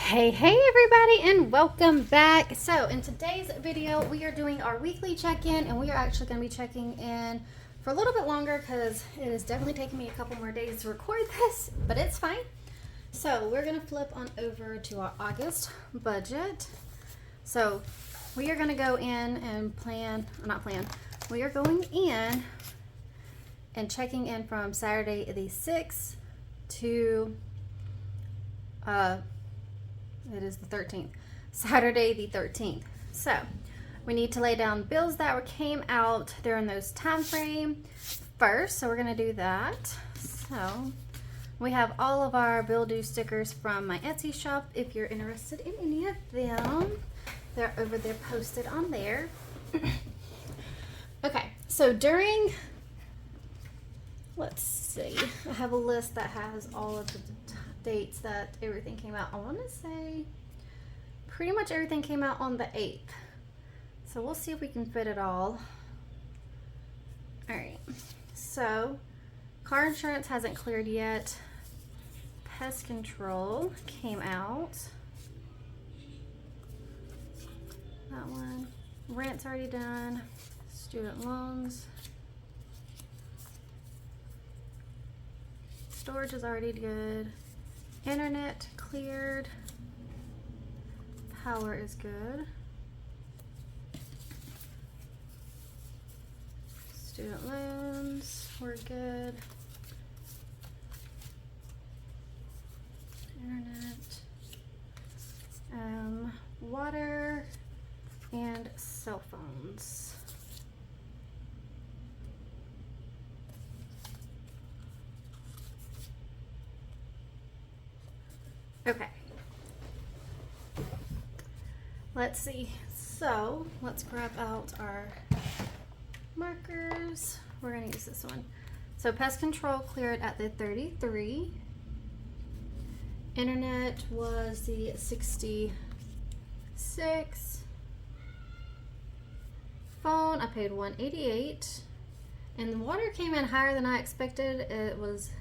Hey everybody, and welcome back. So in today's video we are doing our weekly check-in, and we are actually going to be checking in for a little bit longer because it is definitely taking me a couple more days to record this, but it's fine. So we're going to flip on over to our August budget. So we are going to go in and we are going in and checking in from Saturday the 6th to it is the 13th, Saturday the 13th. So we need to lay down bills that came out during those time frame first. So we're going to do that. So we have all of our bill due stickers from my Etsy shop. If you're interested in any of them, they're over there posted on there. Okay, so let's see, I have a list that has all of the dates that everything came out. I want to say pretty much everything came out on the 8th. So we'll see if we can fit it all. Alright, so car insurance hasn't cleared yet. Pest control came out. That one. Rent's already done. Student loans. Storage is already good. Internet cleared. Power is good. Student loans were good. Internet. Water and cell phones. Okay. Let's see. So let's grab out our markers. We're going to use this one. So pest control cleared at the 33. Internet was the 66. Phone, I paid $188. And the water came in higher than I expected. It was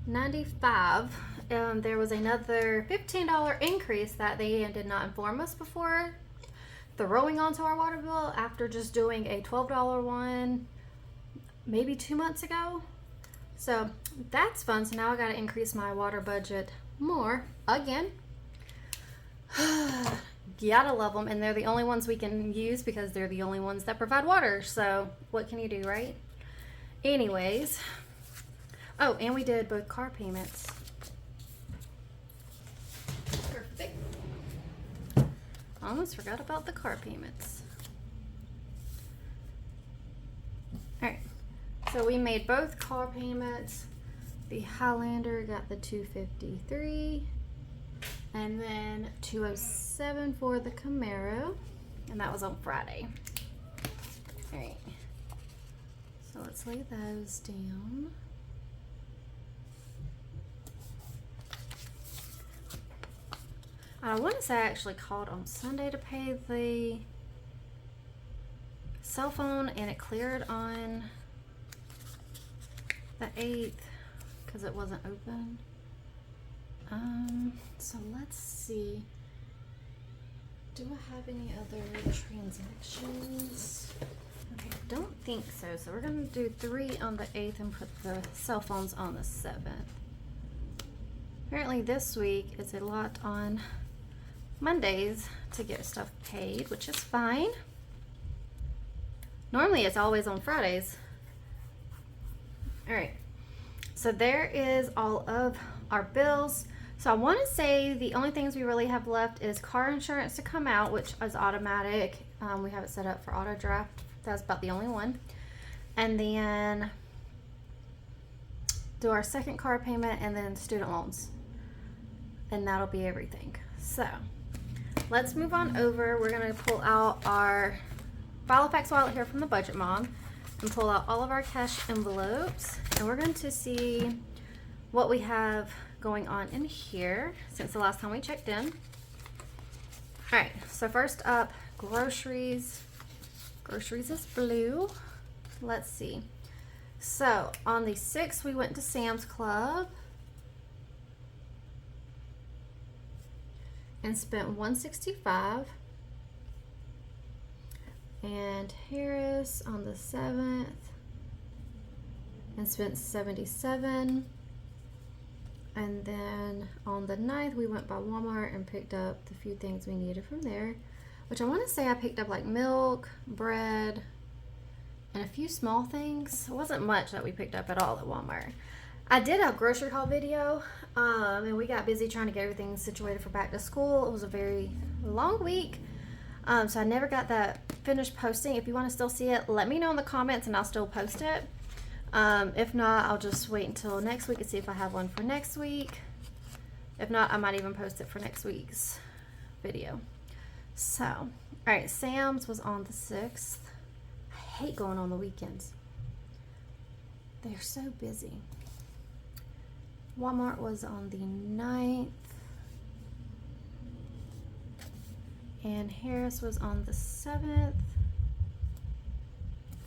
$95. There was another $15 increase that they did not inform us before throwing onto our water bill after just doing a $12 one maybe 2 months ago. So that's fun. So now I got to increase my water budget more again. Gotta love them, and they're the only ones we can use because they're the only ones that provide water. So what can you do, right? Anyways. Oh, and we did both car payments. Perfect. I almost forgot about the car payments. Alright, so we made both car payments. The Highlander got the $253, and then $207 for the Camaro, and that was on Friday. Alright, so let's lay those down. I want to say I actually called on Sunday to pay the cell phone, and it cleared on the 8th because it wasn't open. So let's see. Do I have any other transactions? Okay, I don't think so. So we're going to do 3 on the 8th and put the cell phones on the 7th. Apparently this week is a lot on Mondays to get stuff paid, which is fine. Normally it's always on Fridays. Alright, so there is all of our bills. So I want to say the only things we really have left is car insurance to come out, which is automatic. We have it set up for auto draft. That's about the only one. And then do our second car payment, and then student loans, and that'll be everything. So let's move on over. We're going to pull out our Filofax wallet here from the Budget Mom and pull out all of our cash envelopes, and we're going to see what we have going on in here since the last time we checked in. Alright, so first up, groceries. Groceries is blue. Let's see. So on the 6th, we went to Sam's Club. and spent 165. And Harris on the 7th and spent 77. And then on the 9th, we went by Walmart and picked up the few things we needed from there, which I want to say I picked up like milk, bread, and a few small things. It wasn't much that we picked up at all at Walmart. I did a grocery haul video, and we got busy trying to get everything situated for back to school. It was a very long week, so I never got that finished posting. If you want to still see it, let me know in the comments and I'll still post it. If not, I'll just wait until next week and see if I have one for next week. If not, I might even post it for next week's video. So, all right, Sam's was on the 6th. I hate going on the weekends. They're so busy. Walmart was on the 9th. And Harris was on the 7th.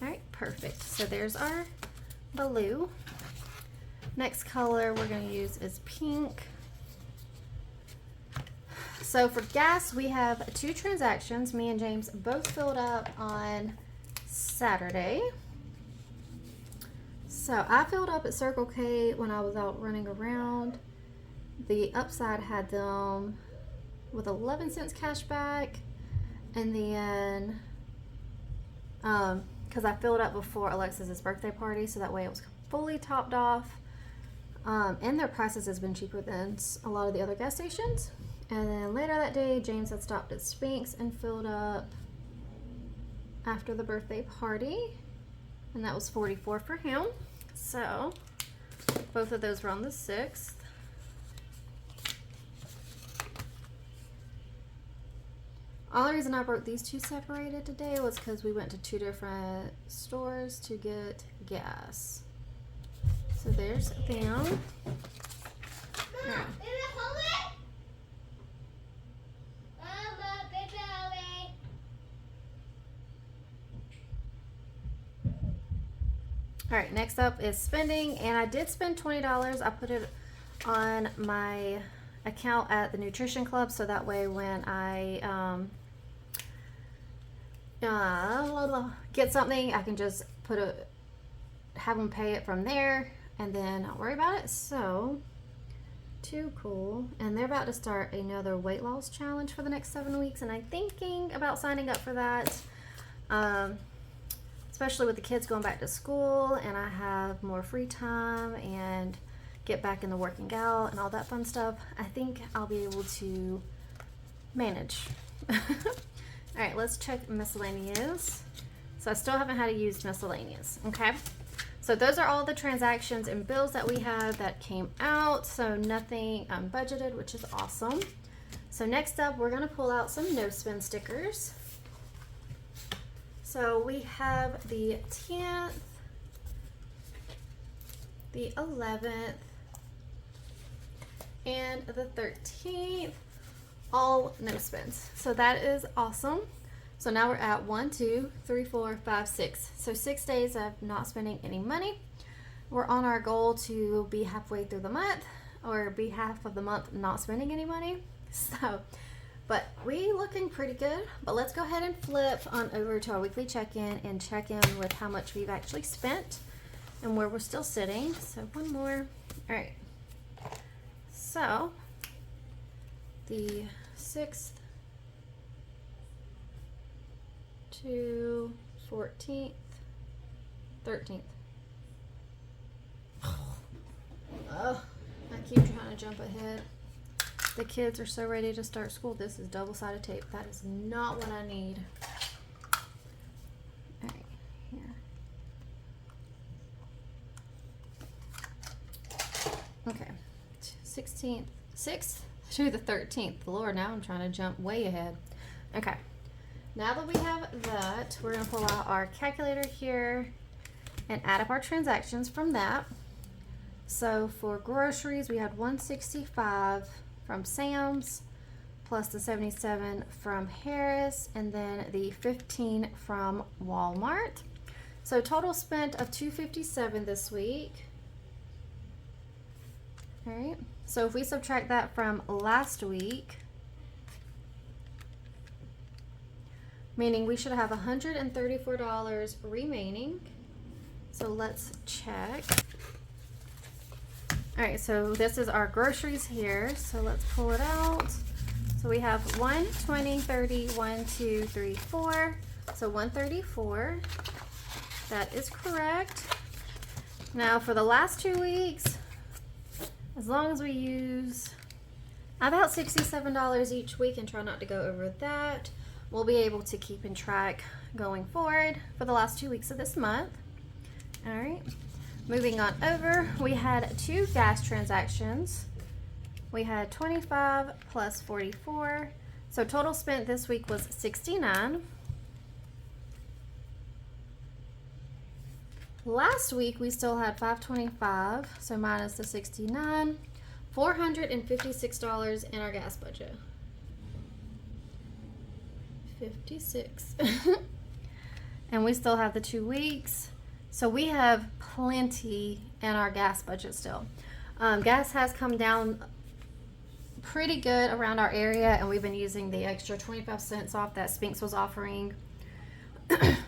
All right, perfect. So there's our blue. Next color we're going to use is pink. So for gas, we have 2 transactions. Me and James both filled up on Saturday. So I filled up at Circle K when I was out running around. The Upside had them with 11 cents cash back, and then because I filled up before Alexis's birthday party, so that way it was fully topped off, and their prices has been cheaper than a lot of the other gas stations. And then later that day, James had stopped at Spinks and filled up after the birthday party, and that was 44 for him. So both of those were on the 6th. Only reason I broke these 2 separated today was because we went to 2 different stores to get gas. So there's them. Yeah. All right, next up is spending, and I did spend $20. I put it on my account at the Nutrition Club, so that way when I get something, I can just have them pay it from there and then not worry about it. So too cool. And they're about to start another weight loss challenge for the next 7 weeks, and I'm thinking about signing up for that. Especially with the kids going back to school and I have more free time and get back in the working out and all that fun stuff. I think I'll be able to manage. All right, let's check miscellaneous. So I still haven't had to use miscellaneous, okay? So those are all the transactions and bills that we have that came out. So nothing budgeted, which is awesome. So next up, we're gonna pull out some no spend stickers. So we have the 10th, the 11th, and the 13th, all no spends. So that is awesome. So now we're at 1, 2, 3, 4, 5, 6. So 6 days of not spending any money. We're on our goal to be halfway through the month, or be half of the month not spending any money. So, but we looking pretty good. But let's go ahead and flip on over to our weekly check-in and check in with how much we've actually spent and where we're still sitting. So one more. All right. So the 6th to 14th, 13th. Oh, I keep trying to jump ahead. The kids are so ready to start school. This is double-sided tape. That is not what I need. All right, here. Okay, 16th, 6th to the 13th. Lord, now I'm trying to jump way ahead. Okay, now that we have that, we're gonna pull out our calculator here and add up our transactions from that. So for groceries, we had 165 from Sam's, plus the 77 from Harris, and then the 15 from Walmart. So total spent of $257 this week. All right, so if we subtract that from last week, meaning we should have $134 remaining. So let's check. All right, so this is our groceries here. So let's pull it out. So we have 1, 20, 30, 1, 2, 3, 4. So 134. That is correct. Now for the last 2 weeks, as long as we use about $67 each week and try not to go over that, we'll be able to keep in track going forward for the last 2 weeks of this month. All right, moving on over, we had 2 gas transactions. We had 25 plus 44. So total spent this week was 69. Last week we still had 525, so minus the 69, $456 in our gas budget. 56. And we still have the 2 weeks. So we have plenty in our gas budget still. Gas has come down pretty good around our area, and we've been using the extra 25 cents off that Spinks was offering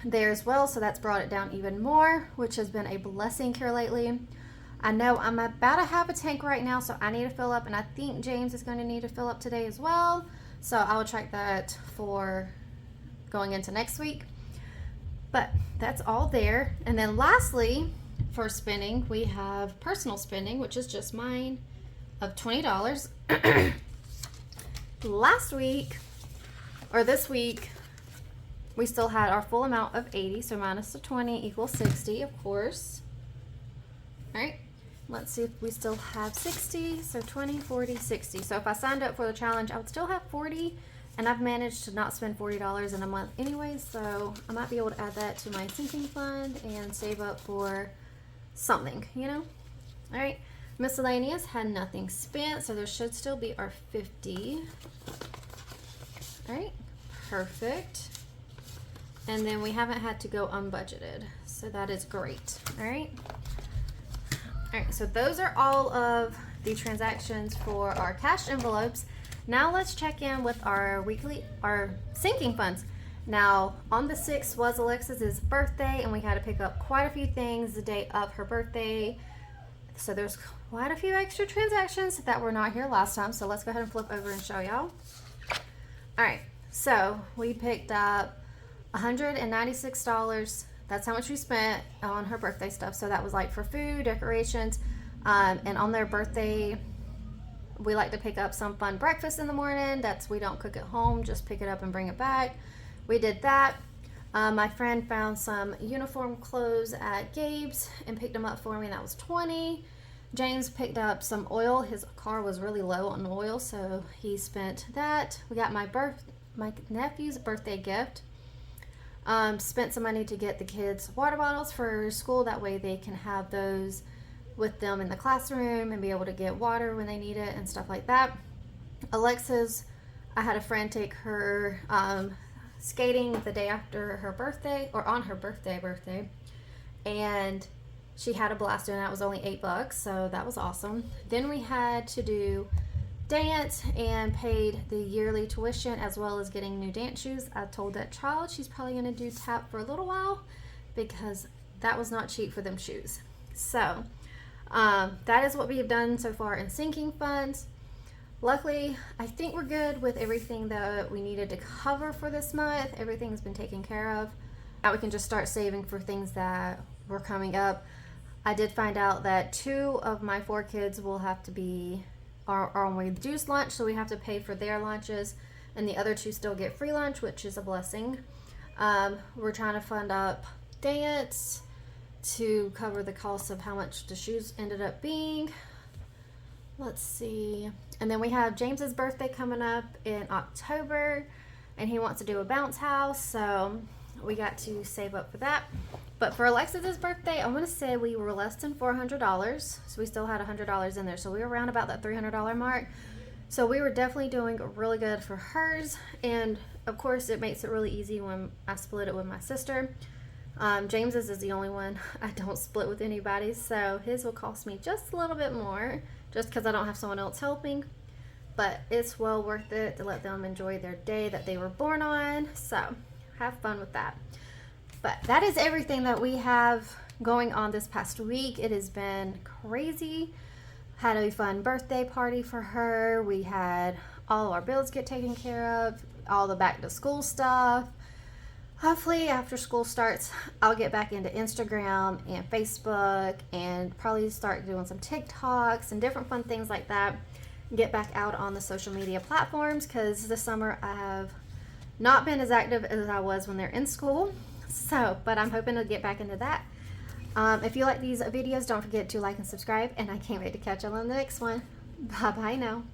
there as well, so that's brought it down even more, which has been a blessing here lately. I know I'm about to have a tank right now, so I need to fill up, and I think James is going to need to fill up today as well, so I will track that for going into next week. But that's all there. And then lastly, for spending, we have personal spending, which is just mine, of $20. Last week, or this week, we still had our full amount of 80, so minus the 20 equals 60, of course. All right, let's see if we still have 60, so 20, 40, 60. So if I signed up for the challenge, I would still have 40, and I've managed to not spend $40 in a month anyway, so I might be able to add that to my sinking fund and save up for something, you know? All right, miscellaneous had nothing spent, so there should still be our 50. All right, perfect. And then we haven't had to go unbudgeted, so that is great. All right. All right, so those are all of the transactions for our cash envelopes. Now let's check in with our sinking funds. Now on the 6th was Alexis's birthday, and we had to pick up quite a few things the day of her birthday. So there's quite a few extra transactions that were not here last time. So let's go ahead and flip over and show y'all. All right, so we picked up $196. That's how much we spent on her birthday stuff. So that was like for food, decorations, and on their birthday, we like to pick up some fun breakfast in the morning. We don't cook at home, just pick it up and bring it back. We did that. My friend found some uniform clothes at Gabe's and picked them up for me, and that was 20. James picked up some oil. His car was really low on oil, so he spent that. We got my nephew's birthday gift. Spent some money to get the kids water bottles for school. That way they can have those with them in the classroom and be able to get water when they need it and stuff like that. Alexa's, I had a friend take her skating the day after her birthday, or on her birthday, and she had a blast doing that. It was only $8, so that was awesome. Then we had to do dance and paid the yearly tuition as well as getting new dance shoes. I told that child she's probably going to do tap for a little while because that was not cheap for them shoes. So that is what we have done so far in sinking funds. Luckily, I think we're good with everything that we needed to cover for this month. Everything's been taken care of. Now we can just start saving for things that were coming up. I did find out that 2 of my 4 kids will have to are on reduced lunch, so we have to pay for their lunches, and the other 2 still get free lunch, which is a blessing. We're trying to fund up dance to cover the cost of how much the shoes ended up being. Let's see. And then we have James's birthday coming up in October, and he wants to do a bounce house, so we got to save up for that. But for Alexis's birthday, I want to say we were less than $400, so we still had $100 in there, so we were around about that $300 mark. So we were definitely doing really good for hers, and of course it makes it really easy when I split it with my sister. James's is the only one I don't split with anybody, so his will cost me just a little bit more just because I don't have someone else helping, but it's well worth it to let them enjoy their day that they were born on. So have fun with that. But that is everything that we have going on this past week. It has been crazy. Had a fun birthday party for her. We had all our bills get taken care of, all the back to school stuff. Hopefully after school starts, I'll get back into Instagram and Facebook and probably start doing some TikToks and different fun things like that. Get back out on the social media platforms, because this summer I have not been as active as I was when they're in school. So, but I'm hoping to get back into that. If you like these videos, don't forget to like and subscribe, and I can't wait to catch you on the next one. Bye bye now.